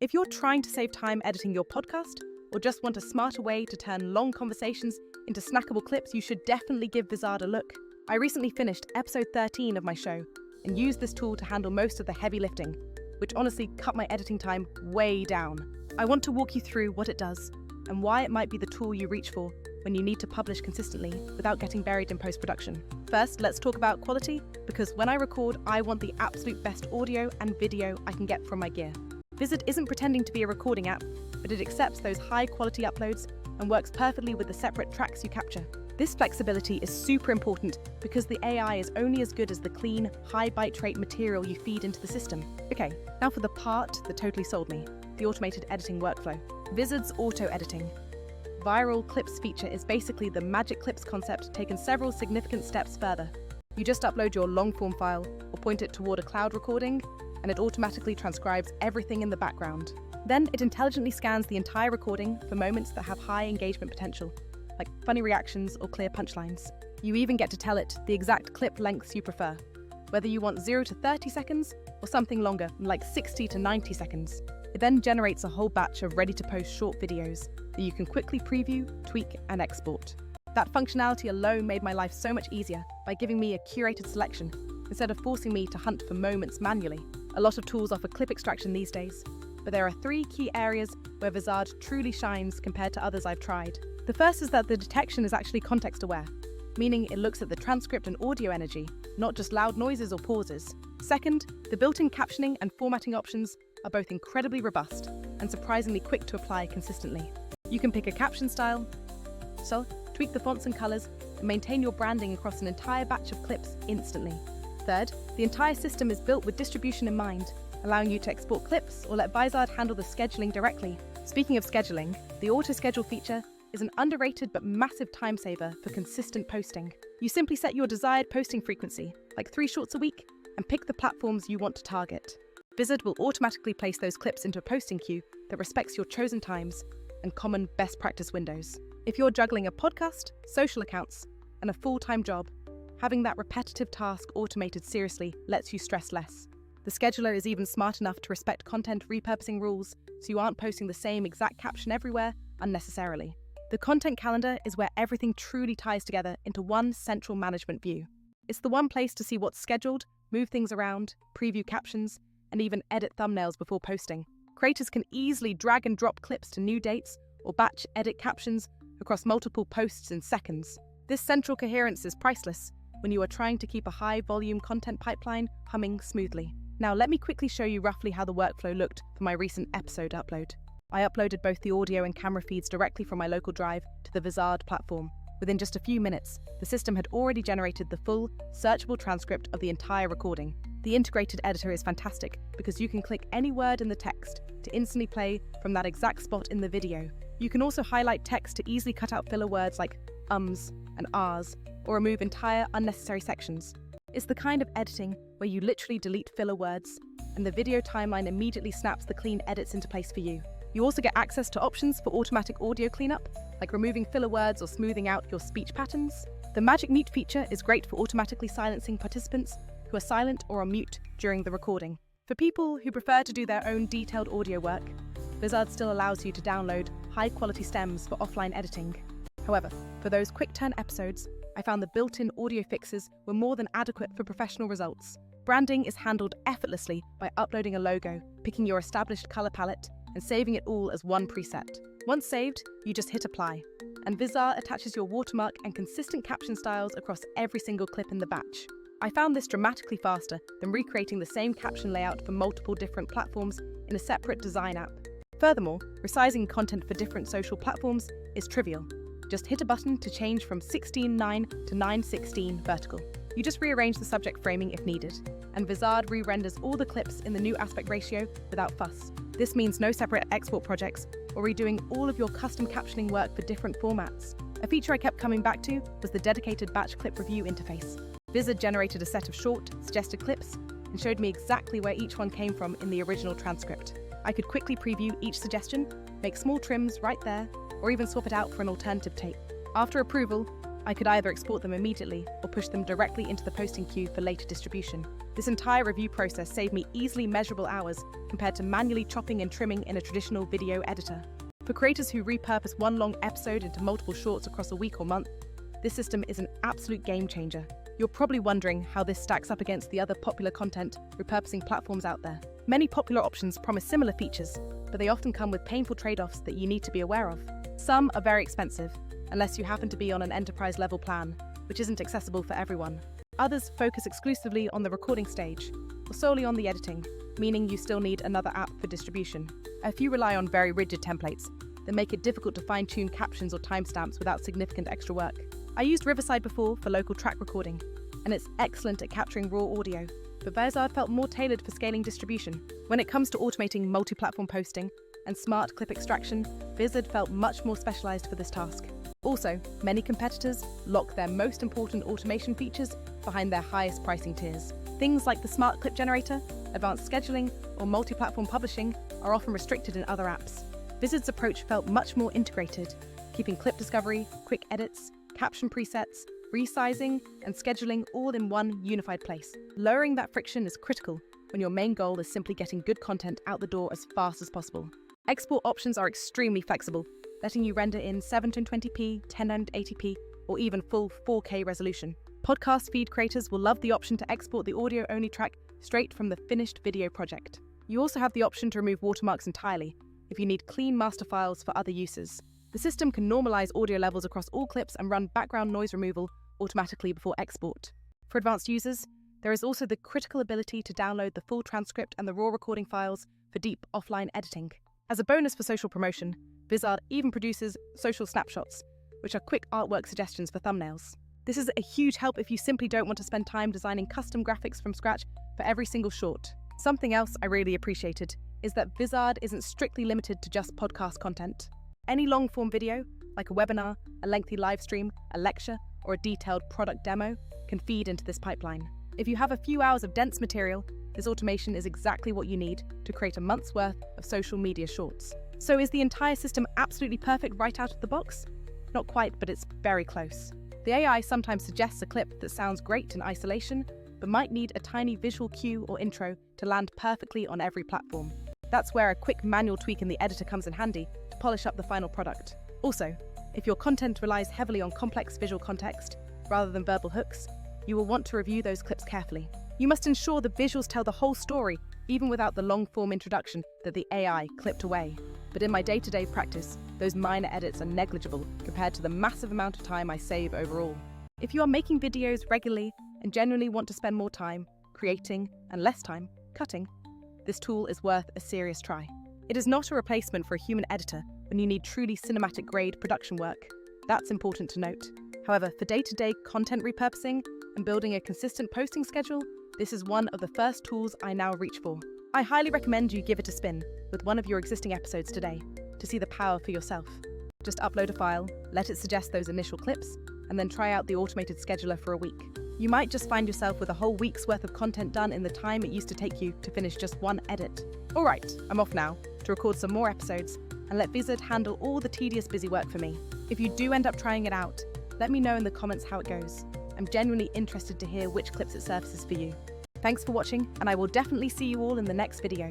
If you're trying to save time editing your podcast, or just want a smarter way to turn long conversations into snackable clips, you should definitely give Vizard a look. I recently finished episode 13 of my show and used this tool to handle most of the heavy lifting, which honestly cut my editing time way down. I want to walk you through what it does and why it might be the tool you reach for when you need to publish consistently without getting buried in post-production. First, let's talk about quality, because when I record, I want the absolute best audio and video I can get from my gear. Vizard isn't pretending to be a recording app, but it accepts those high-quality uploads and works perfectly with the separate tracks you capture. This flexibility is super important because the AI is only as good as the clean, high byte rate material you feed into the system. Okay, now for the part that totally sold me, the automated editing workflow. Vizard's auto-editing. Viral Clips feature is basically the Magic Clips concept taken several significant steps further. You just upload your long-form file or point it toward a cloud recording, and it automatically transcribes everything in the background. Then it intelligently scans the entire recording for moments that have high engagement potential, like funny reactions or clear punchlines. You even get to tell it the exact clip lengths you prefer, whether you want 0 to 30 seconds or something longer, like 60 to 90 seconds. It then generates a whole batch of ready-to-post short videos that you can quickly preview, tweak, and export. That functionality alone made my life so much easier by giving me a curated selection, instead of forcing me to hunt for moments manually. A lot of tools offer clip extraction these days, but there are 3 key areas where Vizard truly shines compared to others I've tried. The first is that the detection is actually context-aware, meaning it looks at the transcript and audio energy, not just loud noises or pauses. Second, the built-in captioning and formatting options are both incredibly robust and surprisingly quick to apply consistently. You can pick a caption style, tweak the fonts and colors, and maintain your branding across an entire batch of clips instantly. Third, the entire system is built with distribution in mind, allowing you to export clips or let Vizard handle the scheduling directly. Speaking of scheduling, the auto-schedule feature is an underrated but massive time saver for consistent posting. You simply set your desired posting frequency, like 3 shorts a week, and pick the platforms you want to target. Vizard will automatically place those clips into a posting queue that respects your chosen times and common best practice windows. If you're juggling a podcast, social accounts, and a full-time job, having that repetitive task automated seriously lets you stress less. The scheduler is even smart enough to respect content repurposing rules, so you aren't posting the same exact caption everywhere unnecessarily. The content calendar is where everything truly ties together into one central management view. It's the one place to see what's scheduled, move things around, preview captions, and even edit thumbnails before posting. Creators can easily drag and drop clips to new dates or batch edit captions across multiple posts in seconds. This central coherence is priceless when you are trying to keep a high-volume content pipeline humming smoothly. Now let me quickly show you roughly how the workflow looked for my recent episode upload. I uploaded both the audio and camera feeds directly from my local drive to the Vizard platform. Within just a few minutes, the system had already generated the full, searchable transcript of the entire recording. The integrated editor is fantastic because you can click any word in the text to instantly play from that exact spot in the video. You can also highlight text to easily cut out filler words like ums and ahs, or remove entire unnecessary sections. It's the kind of editing where you literally delete filler words, and the video timeline immediately snaps the clean edits into place for you. You also get access to options for automatic audio cleanup, like removing filler words or smoothing out your speech patterns. The Magic Mute feature is great for automatically silencing participants who are silent or on mute during the recording. For people who prefer to do their own detailed audio work, Vizard still allows you to download high-quality stems for offline editing. However, for those quick-turn episodes, I found the built-in audio fixes were more than adequate for professional results. Branding is handled effortlessly by uploading a logo, picking your established color palette, and saving it all as one preset. Once saved, you just hit apply, and Vizard attaches your watermark and consistent caption styles across every single clip in the batch. I found this dramatically faster than recreating the same caption layout for multiple different platforms in a separate design app. Furthermore, resizing content for different social platforms is trivial. Just hit a button to change from 16:9 to 9:16 vertical. You just rearrange the subject framing if needed, and Vizard re-renders all the clips in the new aspect ratio without fuss. This means no separate export projects or redoing all of your custom captioning work for different formats. A feature I kept coming back to was the dedicated batch clip review interface. Vizard generated a set of short, suggested clips and showed me exactly where each one came from in the original transcript. I could quickly preview each suggestion, make small trims right there, or even swap it out for an alternative tape. After approval, I could either export them immediately or push them directly into the posting queue for later distribution. This entire review process saved me easily measurable hours compared to manually chopping and trimming in a traditional video editor. For creators who repurpose one long episode into multiple shorts across a week or month, this system is an absolute game changer. You're probably wondering how this stacks up against the other popular content repurposing platforms out there. Many popular options promise similar features, but they often come with painful trade-offs that you need to be aware of. Some are very expensive, unless you happen to be on an enterprise-level plan, which isn't accessible for everyone. Others focus exclusively on the recording stage, or solely on the editing, meaning you still need another app for distribution. A few rely on very rigid templates that make it difficult to fine-tune captions or timestamps without significant extra work. I used Riverside before for local track recording, and it's excellent at capturing raw audio, but Vizard felt more tailored for scaling distribution. When it comes to automating multi-platform posting and smart clip extraction, Vizard felt much more specialized for this task. Also, many competitors lock their most important automation features behind their highest pricing tiers. Things like the smart clip generator, advanced scheduling, or multi-platform publishing are often restricted in other apps. Vizard's approach felt much more integrated, keeping clip discovery, quick edits, caption presets, resizing, and scheduling all in one unified place. Lowering that friction is critical when your main goal is simply getting good content out the door as fast as possible. Export options are extremely flexible, letting you render in 720p, 1080p, or even full 4K resolution. Podcast feed creators will love the option to export the audio-only track straight from the finished video project. You also have the option to remove watermarks entirely if you need clean master files for other uses. The system can normalize audio levels across all clips and run background noise removal automatically before export. For advanced users, there is also the critical ability to download the full transcript and the raw recording files for deep offline editing. As a bonus for social promotion, Vizard even produces social snapshots, which are quick artwork suggestions for thumbnails. This is a huge help if you simply don't want to spend time designing custom graphics from scratch for every single short. Something else I really appreciated is that Vizard isn't strictly limited to just podcast content. Any long-form video, like a webinar, a lengthy live stream, a lecture, or a detailed product demo, can feed into this pipeline. If you have a few hours of dense material, this automation is exactly what you need to create a month's worth of social media shorts. So is the entire system absolutely perfect right out of the box? Not quite, but it's very close. The AI sometimes suggests a clip that sounds great in isolation, but might need a tiny visual cue or intro to land perfectly on every platform. That's where a quick manual tweak in the editor comes in handy to polish up the final product. Also, if your content relies heavily on complex visual context rather than verbal hooks, you will want to review those clips carefully. You must ensure the visuals tell the whole story, even without the long-form introduction that the AI clipped away. But in my day-to-day practice, those minor edits are negligible compared to the massive amount of time I save overall. If you are making videos regularly and genuinely want to spend more time creating and less time cutting, this tool is worth a serious try. It is not a replacement for a human editor when you need truly cinematic-grade production work. That's important to note. However, for day-to-day content repurposing and building a consistent posting schedule, this is one of the first tools I now reach for. I highly recommend you give it a spin with one of your existing episodes today to see the power for yourself. Just upload a file, let it suggest those initial clips, and then try out the automated scheduler for a week. You might just find yourself with a whole week's worth of content done in the time it used to take you to finish just one edit. All right, I'm off now to record some more episodes and let Vizard handle all the tedious busy work for me. If you do end up trying it out, let me know in the comments how it goes. I'm genuinely interested to hear which clips it surfaces for you. Thanks for watching, and I will definitely see you all in the next video.